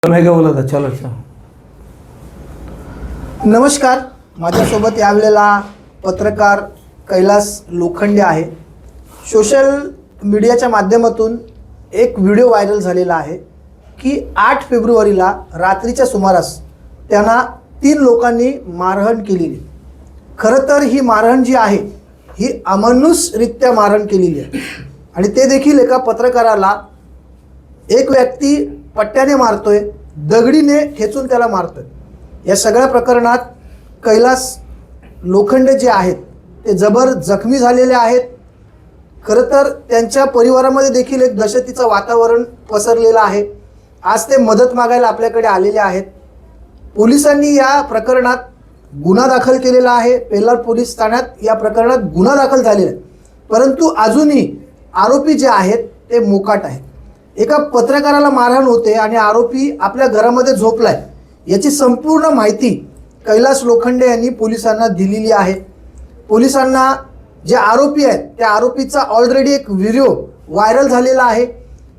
मैं क्या बोला था चलो अच्छा। नमस्कार, माझ्यासोबत यावेळेला पत्रकार कैलास लोखंडे आहे। सोशल मीडियाच्या माध्यमातून एक व्हिडिओ व्हायरल झालेला आहे की 8 फेब्रुवारीला रात्रीच्या सुमारास त्यांना 3 लोकांनी मारहाण केलेली। खरं तर ही मारहाण जी आहे ही अमानुषरित्या मारहाण केलेली आहे आणि ते देखील एका पत्रकाराला एक व्यक्ती पट्ट्याने मारतोय, दगडीने ठेचून त्याला मारतोय। या सगळ्या प्रकरणात कैलास लोखंडे जे आहेत ते जबर जखमी झालेले आहेत। खरं तर त्यांच्या परिवारामध्ये देखील एक दहशतीचं वातावरण पसरलेलं आहे। आज ते मदत मागायला आपल्याकडे आलेले आहेत। पोलिसांनी या प्रकरणात गुन्हा दाखल केलेला आहे। पेल्लार पोलीस ठाण्यात या प्रकरणात गुन्हा दाखल झालेला आहे, परंतु अजूनही आरोपी जे आहेत ते मोकाट आहेत। एका पत्रकाराला मारहाण होते आणि आरोपी आपल्या घरामध्ये झोपलाय याची संपूर्ण माहिती कैलास लोखंडे यांनी पोलिसांना दिलेली आहे। पोलिसांना जे आरोपी आहेत त्या आरोपीचा ऑलरेडी एक व्हिडिओ व्हायरल झालेला आहे।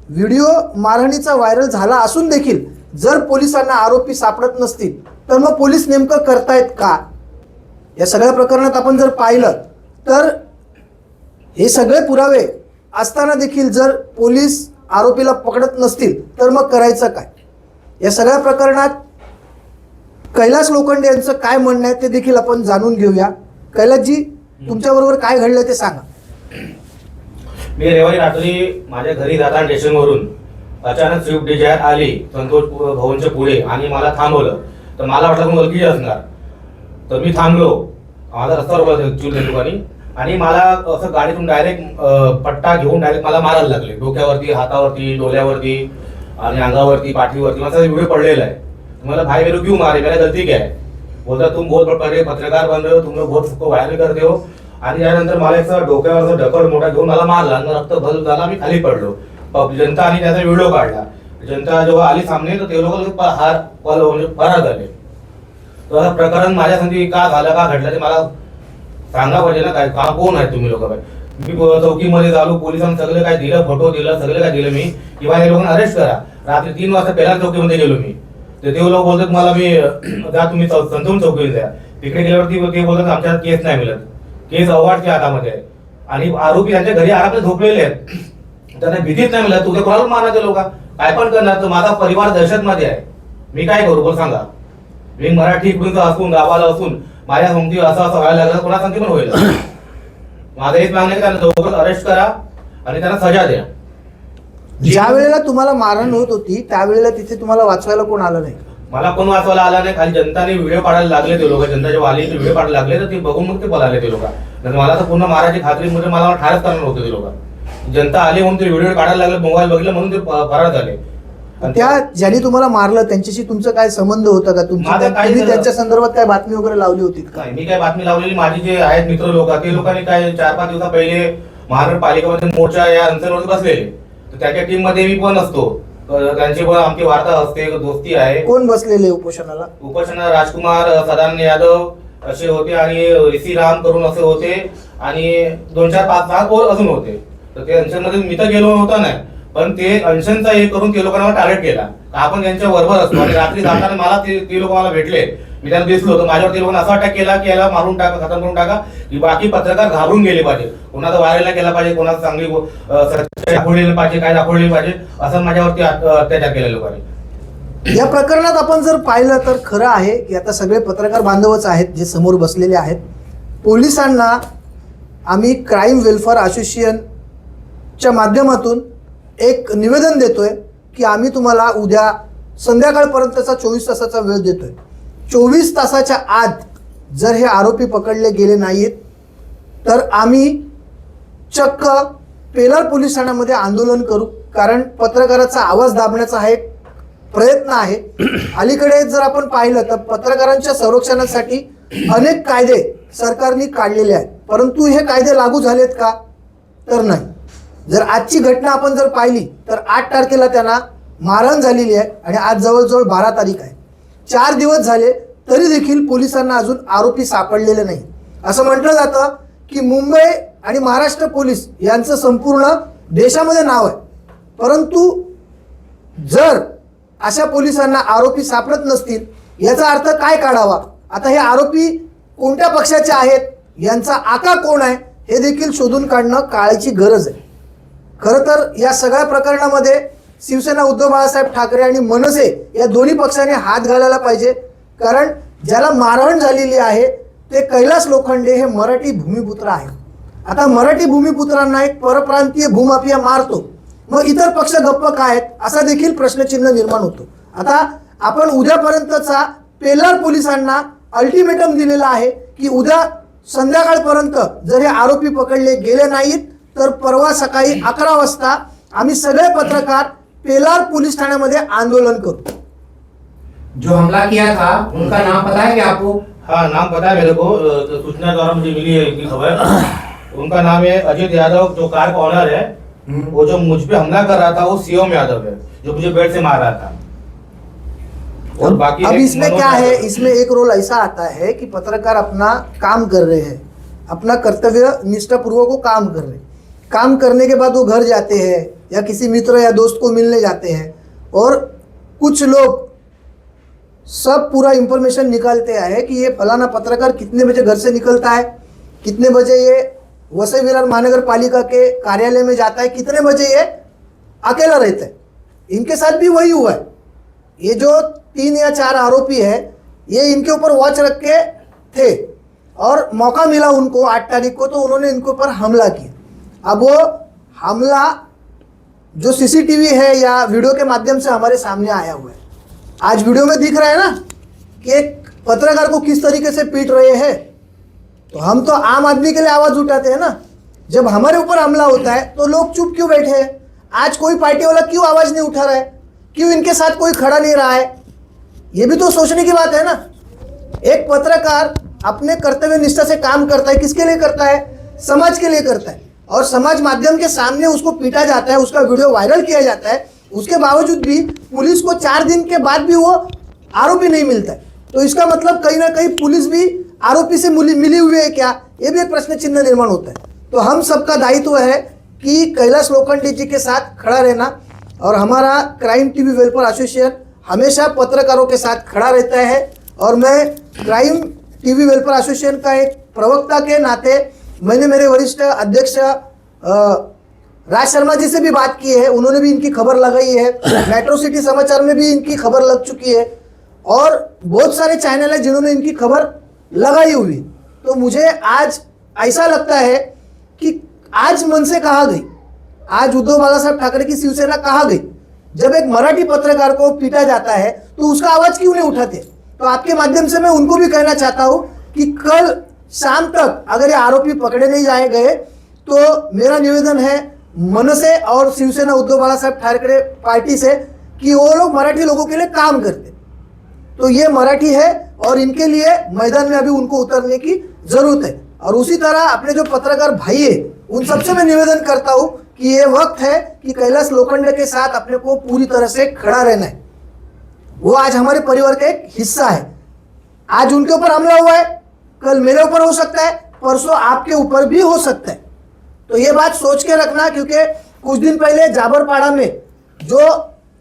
व्हिडिओ मारहाणीचा व्हायरल झाला असून देखील जर पोलिसांना आरोपी सापडत नसतील तर मग पोलीस नेमकं करतायत का? या सगळ्या प्रकरणात आपण जर पाहिलं तर हे सगळे पुरावे असताना देखील जर पोलीस आरोपीला पकडत नसतील तर मग करायचं काय? या सगळ्या प्रकरणात कैलास लोखंडे यांचं काय म्हणणं आहे ते देखील आपण जाणून घेऊया। कैलासजी, तुमच्याबरोबर काय घडलं ते सांगा। मी रविवारी रात्री माझ्या घरी जाताना स्टेशनवरून अचानक स्विफ्ट डिझायर आली संतोष भवनच्या पुढे आणि मला थांबवलं। तर मला वाटलं मुलगी असणार, तर मी थांबलो। माझा रस्ता रोखला ॲक्च्युअली ठिकाणी आणि मला असं गाडीतून डायरेक्ट पट्टा घेऊन डायरेक्ट मला मारायला लागले। डोक्यावरती, हातावरती, डोल्यावरती आणि अंगावरती, पाठीवरती माझा व्हिडिओ पडलेला है। मला भाई मेरे क्यों मारे, मेरा गलती क्या है? बोलता तुम बहुत बड़े पत्रकार बन रहे हो, तुम लोग बहुत सबको वायरल करते हो। आणि त्यानंतर मला एक डोक्यावरचा ढकल मोठा घेऊन मला मारला आणि रक्त भल झाला, मी खाली पडलो। जनता आणि त्याचा व्हिडिओ काढला। जनता जेव्हा आली सामने तर ते लोक फरार झाले। तर प्रकरण माझ्या संधी का झालं, का घडलं ते मला सांगा पाहिजे ना। काय का कोण आहे तुम्ही लोक? मी चौकीमध्ये झालो, पोलिसांनी सगळं काय दिलं, फोटो दिला, सगळं काय दिलं मी, किंवा हे लोकांना अरेस्ट करा। रात्री 3 वाजता पेल्लार चौकीमध्ये गेलो मी, तर ते लोक बोलतात मला मी जा तुम्ही संतोष चौकीला जा। तिकडे गेल्यावरती ते बोलतात आमच्या केस नाही मिळत, केस अवॉर्डच्या हातामध्ये आहे आणि आरोपी त्यांच्या घरी आरामात झोपलेले आहेत, त्यांना भीतीच नाही मिळत। तुझे कोणाला मारणार ते लोक? काय पण करणार? तर माझा परिवार दहशतमध्ये आहे, मी काय करू बोल सांगा? मी मराठी इकडून असून गावाला असून माझ्या समजी असं व्हायला लागलं, कोणा सांगते पण होईल। माझं हेच मागणं आहे, त्यांना लवकर अरेस्ट करा आणि त्यांना सजा द्या। ज्या वेळेला तुम्हाला मारहाण होत होती त्यावेळेला तिथे तुम्हाला वाचवायला कोण आलं नाही? मला कोण वाचवायला आला नाही, खाली जनताने व्हिडिओ काढायला लागले। ते लोक जनता जेव्हा आली व्हिडिओ काढायला लागले तर ते बघून मग ते पळाले ते लोक। मला तर पूर्ण मारायची खात्री म्हणजे मला ठारच करणार होते ते लोक। जनता आली म्हणून ते व्हिडिओ काढायला लागले, मोबाईल बघितलं म्हणून ते फरार झाले। त्या ज्यांनी तुम्हाला मारलं त्यांच्याशी तुमचं काय संबंध होता का? तुम्ही त्यांच्या संदर्भात काय बातमी वगैरे लावली होती का? मी काय बातमी लावलेली, माझी जे आहेत मित्र लोक ते लोकांनी काय 4-5 दिवसा पहिले महानगरपालिकेमध्ये मोर्चा या अंतर्गत बसलेले, तर त्याच्या टीम मध्ये मी पण असतो। त्यांची पण आमची वार्ता असते, दोस्ती आहे। कोण बसलेले उपोषणाला? उपोषणाला राजकुमार, सदानंद यादव असे होते आणि ऋषी राम करून असे होते आणि 2-4-5 अजून होते। तर ते अंशनमध्ये मी तर गेलो नव्हता नाही, पण ते अंशनचा हे करून ते लोकांना टार्गेट केला। आपण त्यांच्या बरोबर असतो आणि रात्री जाताना मला ते लोक मला भेटले, मी त्यांना दिसलो तर माझ्यावर ते लोकांना असा अटॅक केला की याला मारून टाका, खतम करून टाका, की बाकी पत्रकार घाबरून गेले पाहिजे, कोणाचा व्हायरल केला पाहिजे, कोणाचा चांगली दाखवलेलं पाहिजे, काय दाखवलेलं पाहिजे, असं माझ्यावरती अत्याचार केला लोकांनी। या प्रकरणात आपण जर पाहिलं तर खरं आहे की आता सगळे पत्रकार बांधवच आहेत जे समोर बसलेले आहेत। पोलिसांना आम्ही क्राईम वेलफेअर असोसिएशनच्या माध्यमातून एक निवेदन देतोय की आम्ही तुम्हाला उद्या संध्याकाळपर्यंतचा 24 तासाचा वेळ देतोय। 24 तासाच्या आत जर हे आरोपी पकडले गेले नाहीत तर आम्ही चक्क पेल्लार पोलीस ठाण्यामध्ये आंदोलन करू, कारण पत्रकाराचा आवाज दाबण्याचा हा एक प्रयत्न आहे। अलीकडे जर आपण पाहिलं तर पत्रकारांच्या संरक्षणासाठी अनेक कायदे सरकारने काढलेले आहेत, परंतु हे कायदे लागू झालेत का? तर नाही। जर आजची घटना आपण जर पाहिली तर 8 तारखेला त्यांना मारहाण झालेली आहे आणि आज जवळजवळ 12 तारीख आहे। 4 दिवस झाले तरी देखील पोलिसांना अजून आरोपी सापडलेले नाही। असं म्हटलं जातं की मुंबई आणि महाराष्ट्र पोलीस यांचं संपूर्ण देशामध्ये नाव आहे, परंतु जर अशा पोलिसांना आरोपी सापडत नसतील, याचा अर्थ काय काढावा? आता हे आरोपी कोणत्या पक्षाचे आहेत, यांचा आका कोण आहे, हे देखील शोधून काढणं काळाची गरज आहे. खरं तर या सगळ्या प्रकरणामध्ये शिवसेना उद्धव बाळासाहेब ठाकरे आणि मनसे या दोन्ही पक्षांनी हात घालायला पाहिजे. कारण ज्याला मारहाण झालेली आहे ते कैलास लोखंडे हे मराठी भूमिपुत्र आहेत. आता मराठी भूमिपुत्रांना एक परप्रांतीय भूमाफिया मारतो, मग इतर पक्ष गप्प काय आहेत, असा देखील प्रश्नचिन्ह निर्माण होतो. आता आपण उद्यापर्यंतचा पेल्लार पोलिसांना अल्टिमेटम दिलेला आहे की उद्या संध्याकाळपर्यंत जर हे आरोपी पकडले गेले नाहीत तर परवा सकाळी 11 वाजता आम्ही सगळे पत्रकार पेल्लार पोलीस ठाण्यामध्ये आंदोलन करू. जो हमला किया था उनका नाम पता है क्या आपको? हाँ, नाम पता है मेरे को, तो सूचना द्वारा मुझे मिली है इनकी खबर. उनका नाम है अजित यादव, जो कार का ऑनर है. वो जो मुझ पे हमला कर रहा था वो सीएम यादव है, जो मुझे बेड से मार रहा था. और बाकी अब एक इसमें मनोज क्या है, यादव. इसमें एक रोल ऐसा आता है कि पत्रकार अपना काम कर रहे हैं, अपना कर्तव्य निष्ठापूर्वक वो काम कर रहे हैं. काम करने के बाद वो घर जाते हैं या किसी मित्र या दोस्त को मिलने जाते हैं और कुछ लोग सब पूरा इंफॉर्मेशन निकालते हैं कि ये फलाना पत्रकार कितने बजे घर से निकलता है, कितने बजे ये वसई विरार महानगर पालिका के कार्यालय में जाता है, कितने बजे ये अकेला रहता है. इनके साथ भी वही हुआ है. ये जो 3 या 4 आरोपी है ये इनके ऊपर वॉच रख के थे और मौका मिला उनको 8 तारीख को, तो उन्होंने इनके ऊपर हमला किया. अब वो हमला जो सीसीटीवी है या वीडियो के माध्यम से हमारे सामने आया हुआ है. आज वीडियो में दिख रहा है ना कि एक पत्रकार को किस तरीके से पीट रहे हैं. तो हम तो आम आदमी के लिए आवाज उठाते हैं ना. जब हमारे ऊपर हमला होता है तो लोग चुप क्यों बैठे हैं? आज कोई पार्टी वाला क्यों आवाज नहीं उठा रहा है? क्यों इनके साथ कोई खड़ा नहीं रहा है? ये भी तो सोचने की बात है ना. एक पत्रकार अपने कर्तव्य निष्ठा से काम करता है, किसके लिए करता है? समाज के लिए करता है. और समाज माध्यम के सामने उसको पीटा जाता है, उसका वीडियो वायरल किया जाता है, उसके बावजूद भी पुलिस को 4 दिन के बाद भी वो आरोपी नहीं मिलता है. तो इसका मतलब कहीं ना कहीं पुलिस भी आरोपी से मिली हुई है क्या, ये भी एक प्रश्न चिन्ह निर्माण होता है. तो हम सबका दायित्व है कि कैलाश लोखंडे जी के साथ खड़ा रहना. और हमारा क्राइम टीवी वेलफेयर एसोसिएशन हमेशा पत्रकारों के साथ खड़ा रहता है. और मैं क्राइम टीवी वेलफेयर एसोसिएशन का एक प्रवक्ता के नाते मैंने मेरे वरिष्ठ अध्यक्ष राज शर्मा जी से भी बात की है, उन्होंने भी इनकी खबर लगाई है. मेट्रो सिटी समाचार में भी इनकी खबर लग चुकी है और बहुत सारे चैनल है जिन्होंने इनकी खबर लगाई हुई. तो मुझे आज ऐसा लगता है कि आज मन से कहा गई, आज उद्धव बाळासाहेब ठाकरे की शिवसेना कहा गई. जब एक मराठी पत्रकार को पीटा जाता है तो उसका आवाज क्यों नहीं उठाते? तो आपके माध्यम से मैं उनको भी कहना चाहता हूं कि कल शाम तक अगर ये आरोपी पकड़े नहीं जाए गए तो मेरा निवेदन है मनसे और शिवसेना उद्धव बाळासाहेब ठाकरे पार्टी से कि वो लोग मराठी लोगों के लिए काम करते. तो ये मराठी है और इनके लिए मैदान में अभी उनको उतरने की जरूरत है. और उसी तरह अपने जो पत्रकार भाई है उन सबसे मैं निवेदन करता हूं कि ये वक्त है कि कैलाश लोखंडे के साथ अपने को पूरी तरह से खड़ा रहना है. वो आज हमारे परिवार का एक हिस्सा है. आज उनके ऊपर हमला हुआ है, कल मेरे ऊपर हो सकता है, परसों आपके ऊपर भी हो सकता है. तो ये बात सोच के रखना, क्योंकि कुछ दिन पहले जाबरपाड़ा में जो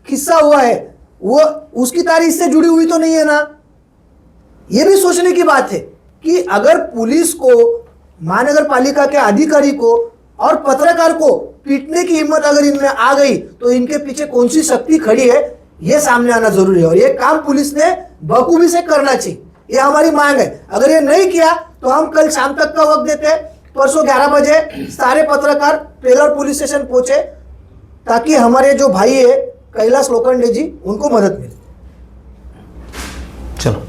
किस्सा हुआ है वो उसकी तारीख से जुड़ी हुई तो नहीं है ना. ये भी सोचने की बात है कि अगर पुलिस को, महानगर पालिका के अधिकारी को और पत्रकार को पीटने की हिम्मत अगर इनमें आ गई तो इनके पीछे कौन सी शक्ति खड़ी है ये सामने आना जरूरी है. और ये काम पुलिस ने बखूबी से करना चाहिए, ये हमारी मांग है. अगर ये नहीं किया तो हम कल शाम तक का वक्त देते हैं. परसों 11 बजे सारे पत्रकार पेल्लार पुलिस स्टेशन पहुंचे ताकि हमारे जो भाई है कैलाश लोखंडे जी उनको मदद मिले. चलो.